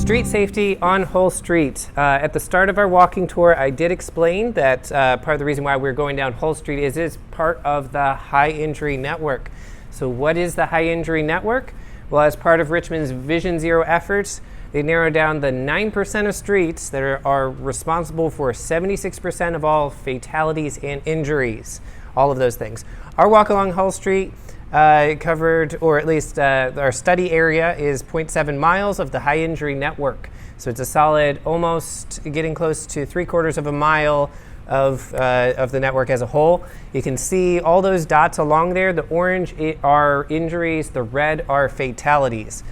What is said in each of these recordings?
Street safety on Hull Street. At the start of our walking tour, I did explain that part of the reason why we're going down Hull Street is it's part of the high injury network. So what is the high injury network? Well, as part of Richmond's Vision Zero efforts, they narrowed down the 9% of streets that are responsible for 76% of all fatalities and injuries, all of those things. Our walk along Hull Street covered, or at least our study area is 0.7 miles of the high injury network. So it's a solid, almost getting close to 3/4 of a mile of the network as a whole. You can see all those dots along there. The orange are injuries, the red are fatalities.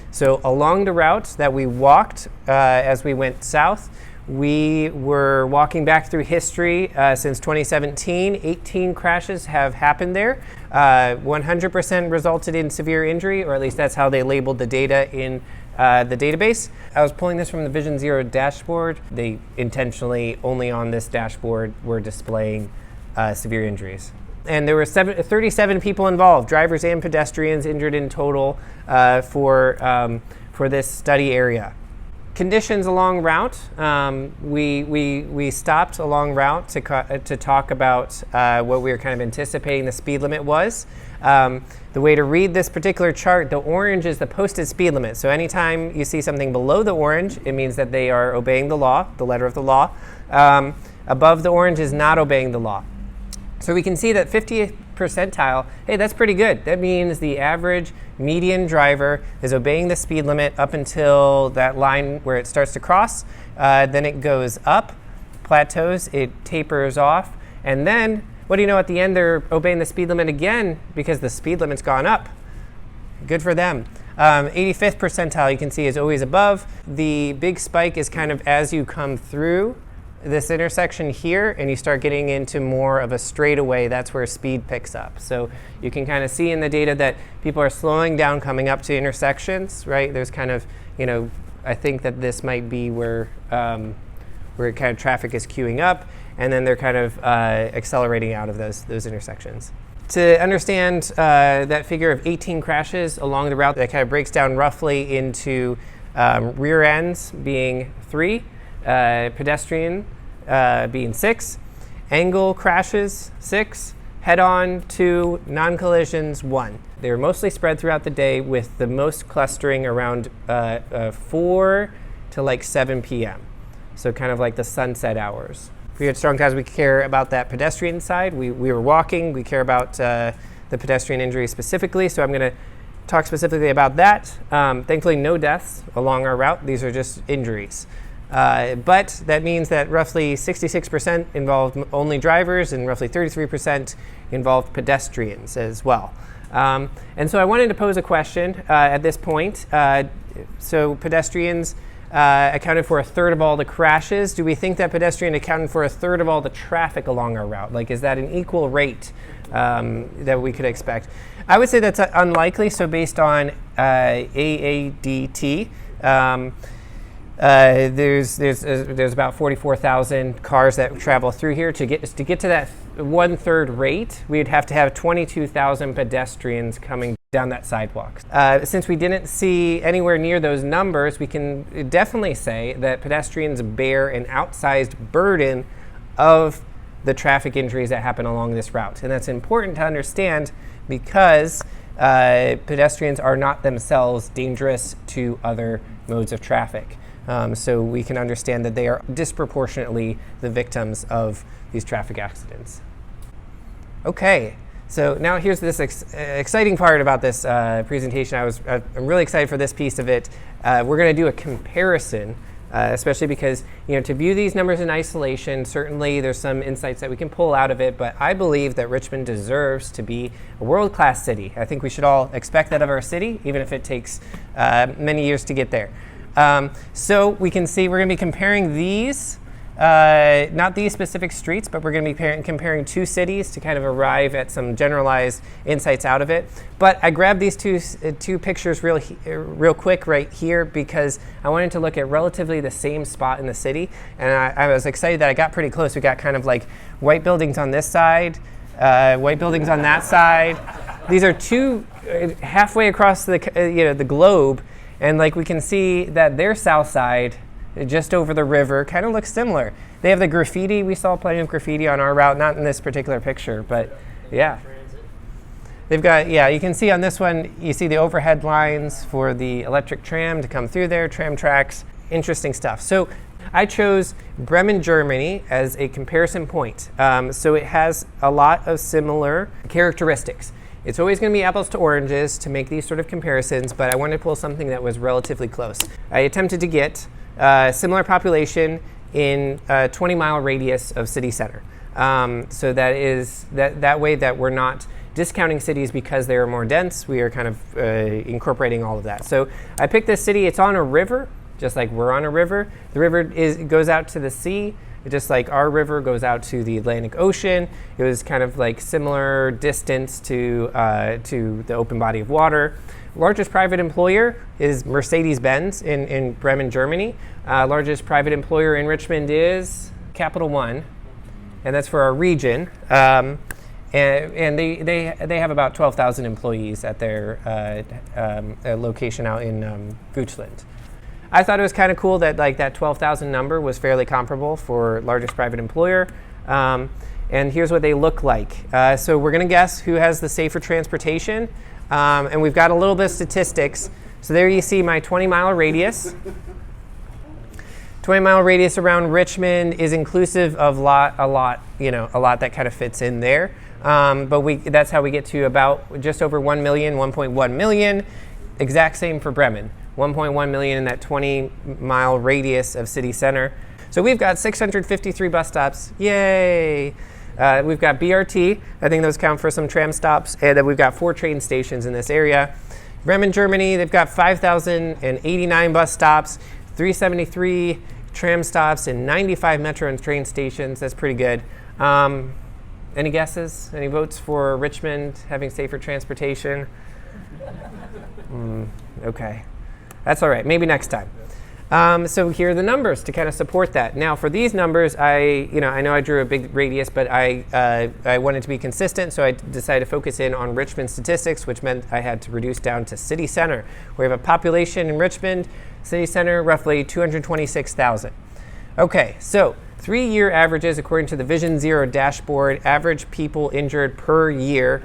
So along the route that we walked as we went south, we were walking back through history since 2017. 18 crashes have happened there. 100% resulted in severe injury, or at least that's how they labeled the data in the database. I was pulling this from the Vision Zero dashboard. They intentionally, only on this dashboard, were displaying severe injuries. And there were 37 people involved, drivers and pedestrians injured in total for this study area. Conditions along route. We stopped along route to talk about what we were kind of anticipating the speed limit was. The way to read this particular chart, the orange is the posted speed limit. So anytime you see something below the orange, it means that they are obeying the law, the letter of the law. Above the orange is not obeying the law. So we can see that 50th percentile, hey, that's pretty good. That means the average median driver is obeying the speed limit up until that line where it starts to cross. Then it goes up, plateaus, it tapers off, and then what do you know, at the end they're obeying the speed limit again because the speed limit's gone up. Good for them. 85th percentile, you can see, is always above. The big spike is kind of as you come through this intersection here and you start getting into more of a straightaway, that's where speed picks up. So you can kind of see in the data that people are slowing down coming up to intersections, right? There's kind of, I think that this might be where kind of traffic is queuing up, and then they're kind of accelerating out of those intersections. To understand that figure of 18 crashes along the route, that kind of breaks down roughly into rear ends being 3, pedestrian being 6, angle crashes 6, head-on 2, non-collisions 1. They were mostly spread throughout the day, with the most clustering around 4 to like 7 p.m. So kind of like the sunset hours. Here at Strong Towns, we care about that pedestrian side. We were walking. We care about the pedestrian injury specifically. So I'm going to talk specifically about that. Thankfully, no deaths along our route. These are just injuries. But that means that roughly 66% involved only drivers and roughly 33% involved pedestrians as well. And so I wanted to pose a question at this point. So pedestrians accounted for 1/3 of all the crashes. Do we think that pedestrian accounted for 1/3 of all the traffic along our route? Like, is that an equal rate that we could expect? I would say that's unlikely. So based on AADT, there's about 44,000 cars that travel through here. To get to that 1/3 rate, we'd have to have 22,000 pedestrians coming down that sidewalk. Since we didn't see anywhere near those numbers, we can definitely say that pedestrians bear an outsized burden of the traffic injuries that happen along this route. And that's important to understand because pedestrians are not themselves dangerous to other modes of traffic. So we can understand that they are disproportionately the victims of these traffic accidents. Okay, so now here's this exciting part about this presentation. I'm really excited for this piece of it. We're going to do a comparison, especially because to view these numbers in isolation, certainly there's some insights that we can pull out of it, but I believe that Richmond deserves to be a world-class city. I think we should all expect that of our city, even if it takes many years to get there. So we can see we're going to be comparing these, not these specific streets, but we're going to be comparing two cities to kind of arrive at some generalized insights out of it. But I grabbed these two pictures real quick right here because I wanted to look at relatively the same spot in the city. And I was excited that I got pretty close. We got kind of like white buildings on this side, white buildings on that side. These are two halfway across the globe. And like we can see that their south side, just over the river, kind of looks similar. They have the graffiti. We saw plenty of graffiti on our route, not in this particular picture, but yeah. They've got, yeah, you can see on this one, you see the overhead lines for the electric tram to come through there, tram tracks, interesting stuff. So I chose Bremen, Germany as a comparison point. So it has a lot of similar characteristics. It's always going to be apples to oranges to make these sort of comparisons, but I wanted to pull something that was relatively close. I attempted to get similar population in a 20-mile radius of city center. So that is that way that we're not discounting cities because they are more dense. We are kind of incorporating all of that. So I picked this city. It's on a river, just like we're on a river. The river goes out to the sea, just like our river goes out to the Atlantic Ocean. It was kind of like similar distance to the open body of water. Largest private employer is Mercedes-Benz in Bremen, Germany. Largest private employer in Richmond is Capital One, and that's for our region. And they have about 12,000 employees at their location out in Deutschland. I thought it was kind of cool that like that 12,000 number was fairly comparable for largest private employer. And here's what they look like. So we're going to guess who has the safer transportation. And we've got a little bit of statistics. So there you see my 20-mile radius. 20-mile radius around Richmond is inclusive of a lot that kind of fits in there. But that's how we get to about just over 1 million, 1.1 million. Exact same for Bremen, 1.1 million in that 20-mile radius of city center. So we've got 653 bus stops. Yay! We've got BRT. I think those count for some tram stops. And then we've got 4 train stations in this area. Bremen, Germany, they've got 5,089 bus stops, 373 tram stops, and 95 metro and train stations. That's pretty good. Any guesses? Any votes for Richmond having safer transportation? Okay. That's all right. Maybe next time. So here are the numbers to kind of support that. Now, for these numbers, I know I drew a big radius, but I wanted to be consistent, so I decided to focus in on Richmond statistics, which meant I had to reduce down to city center. We have a population in Richmond, city center, roughly 226,000. Okay, so 3-year averages according to the Vision Zero dashboard, average people injured per year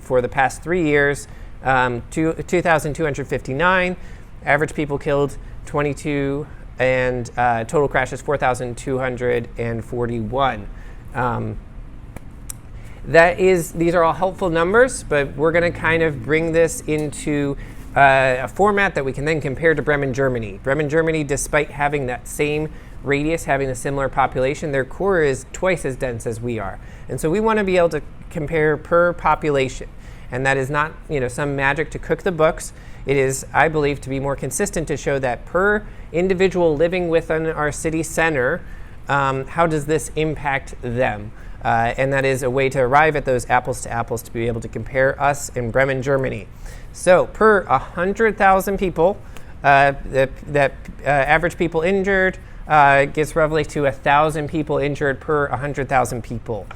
for the past 3 years, 2,259. Average people killed 22, and total crashes 4,241. These are all helpful numbers, but we're going to kind of bring this into a format that we can then compare to Bremen, Germany. Bremen, Germany, despite having that same radius, having a similar population, their core is twice as dense as we are. And so we want to be able to compare per population. And that is not, some magic to cook the books. It is, I believe, to be more consistent to show that per individual living within our city center, how does this impact them? And that is a way to arrive at those apples to apples to be able to compare us in Bremen, Germany. So per 100,000 people, average people injured gets roughly to 1,000 people injured per 100,000 people.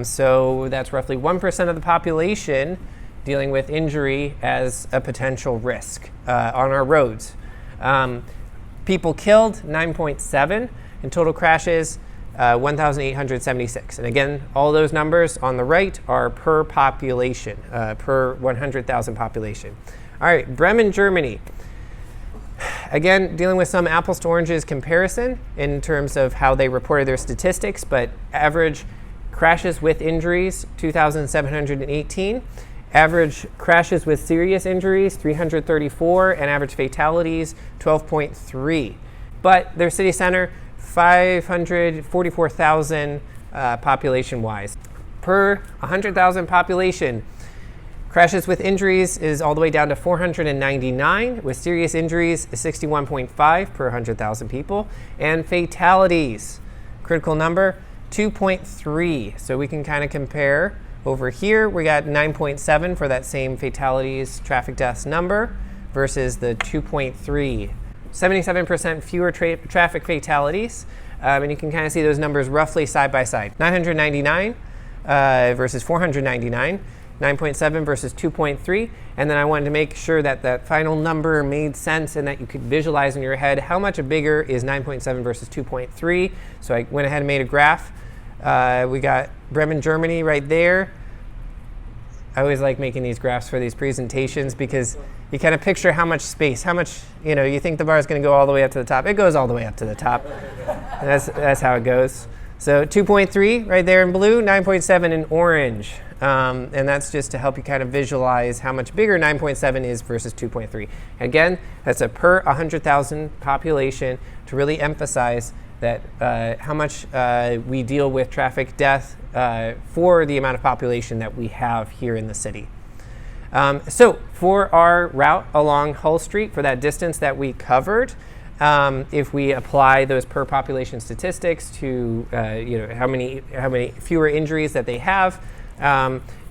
So that's roughly 1% of the population dealing with injury as a potential risk on our roads. People killed, 9.7, and total crashes, 1,876. And again, all those numbers on the right are per population, per 100,000 population. All right, Bremen, Germany. Again, dealing with some apples to oranges comparison in terms of how they reported their statistics, but average crashes with injuries, 2,718. Average crashes with serious injuries, 334, and average fatalities, 12.3. But their city center, 544,000 population-wise. Per 100,000 population, crashes with injuries is all the way down to 499, with serious injuries, 61.5 per 100,000 people. And fatalities, critical number, 2.3. So we can kind of compare. Over here, we got 9.7 for that same fatalities traffic deaths number versus the 2.3. 77% fewer traffic fatalities. And you can kind of see those numbers roughly side by side. 999 versus 499. 9.7 versus 2.3, and then I wanted to make sure that that final number made sense and that you could visualize in your head how much bigger is 9.7 versus 2.3. So I went ahead and made a graph. We got Bremen, Germany right there. I always like making these graphs for these presentations because you kind of picture how much space, how much, you think the bar is going to go all the way up to the top. It goes all the way up to the top. And that's how it goes. So 2.3 right there in blue, 9.7 in orange. And that's just to help you kind of visualize how much bigger 9.7 is versus 2.3. Again, that's a per 100,000 population to really emphasize that how much we deal with traffic death for the amount of population that we have here in the city. So for our route along Hull Street, for that distance that we covered, if we apply those per population statistics to how many fewer injuries that they have,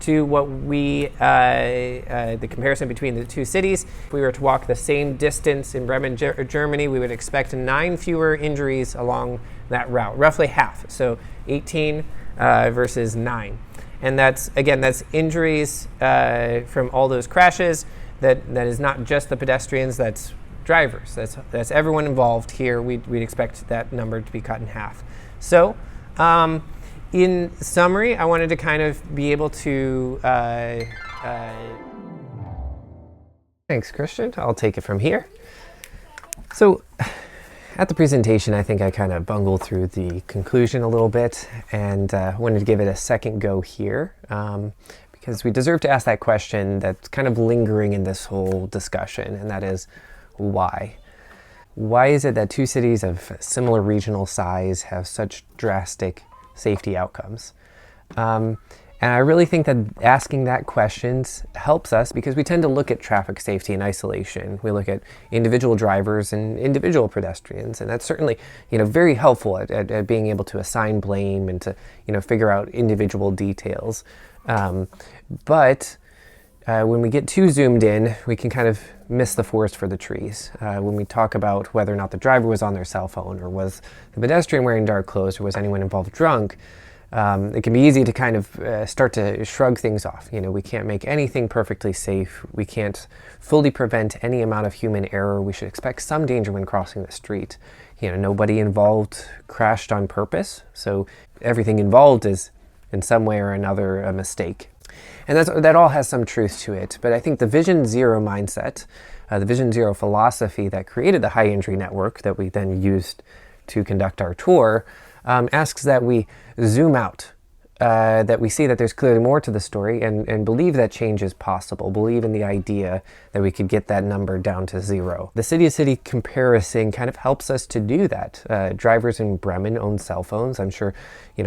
to what we the comparison between the two cities, if we were to walk the same distance in Bremen, Germany, we would expect 9 fewer injuries along that route, roughly half. So 18 versus 9, and that's injuries from all those crashes. That is not just the pedestrians. That's drivers. That's everyone involved here. We'd expect that number to be cut in half. So. In summary, I wanted to kind of be able to... Thanks, Christian. I'll take it from here. So at the presentation, I think I kind of bungled through the conclusion a little bit, and wanted to give it a second go here, because we deserve to ask that question that's kind of lingering in this whole discussion, and that is, why? Why is it that two cities of similar regional size have such drastic safety outcomes? And I really think that asking that questions helps us, because we tend to look at traffic safety in isolation. We look at individual drivers and individual pedestrians, and that's certainly very helpful at being able to assign blame and to figure out individual details. But when we get too zoomed in, we can kind of miss the forest for the trees. When we talk about whether or not the driver was on their cell phone, or was the pedestrian wearing dark clothes, or was anyone involved drunk, it can be easy to kind of start to shrug things off. We can't make anything perfectly safe. We can't fully prevent any amount of human error. We should expect some danger when crossing the street. Nobody involved crashed on purpose, so everything involved is in some way or another a mistake. And that all has some truth to it. But I think the Vision Zero mindset, the Vision Zero philosophy that created the high injury network that we then used to conduct our tour, asks that we zoom out, that we see that there's clearly more to the story, and believe that change is possible, believe in the idea that we could get that number down to 0. The city-to-city comparison kind of helps us to do that. Drivers in Bremen own cell phones. I'm sure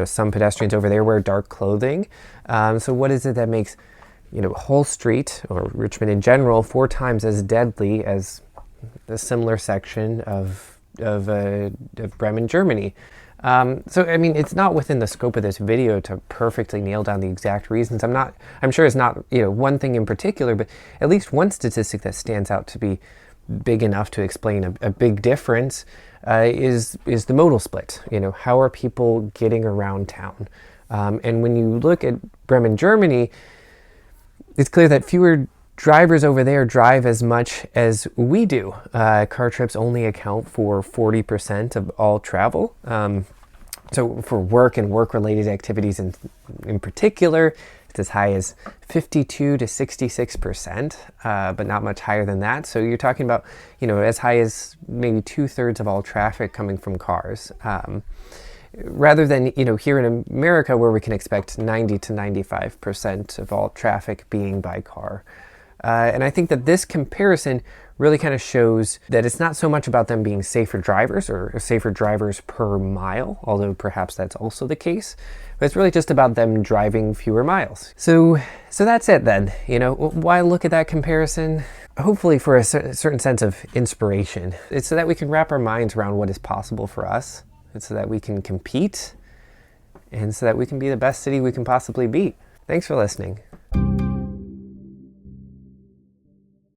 some pedestrians over there wear dark clothing. So what is it that makes Hull Street, or Richmond in general, 4 times as deadly as a similar section of Bremen, Germany? So, I mean, it's not within the scope of this video to perfectly nail down the exact reasons. I'm sure it's not, one thing in particular, but at least one statistic that stands out to be big enough to explain a big difference is the modal split. How are people getting around town? And when you look at Bremen, Germany, it's clear that fewer drivers over there drive as much as we do. Car trips only account for 40% of all travel. So for work and work-related activities in particular, it's as high as 52 to 66%, but not much higher than that. So you're talking about, as high as maybe 2/3 of all traffic coming from cars. Rather than, here in America, where we can expect 90 to 95% of all traffic being by car. And I think that this comparison really kind of shows that it's not so much about them being safer drivers or safer drivers per mile, although perhaps that's also the case, but it's really just about them driving fewer miles. So that's it then. Why look at that comparison? Hopefully for a certain sense of inspiration. It's so that we can wrap our minds around what is possible for us. It's so that we can compete, and so that we can be the best city we can possibly be. Thanks for listening.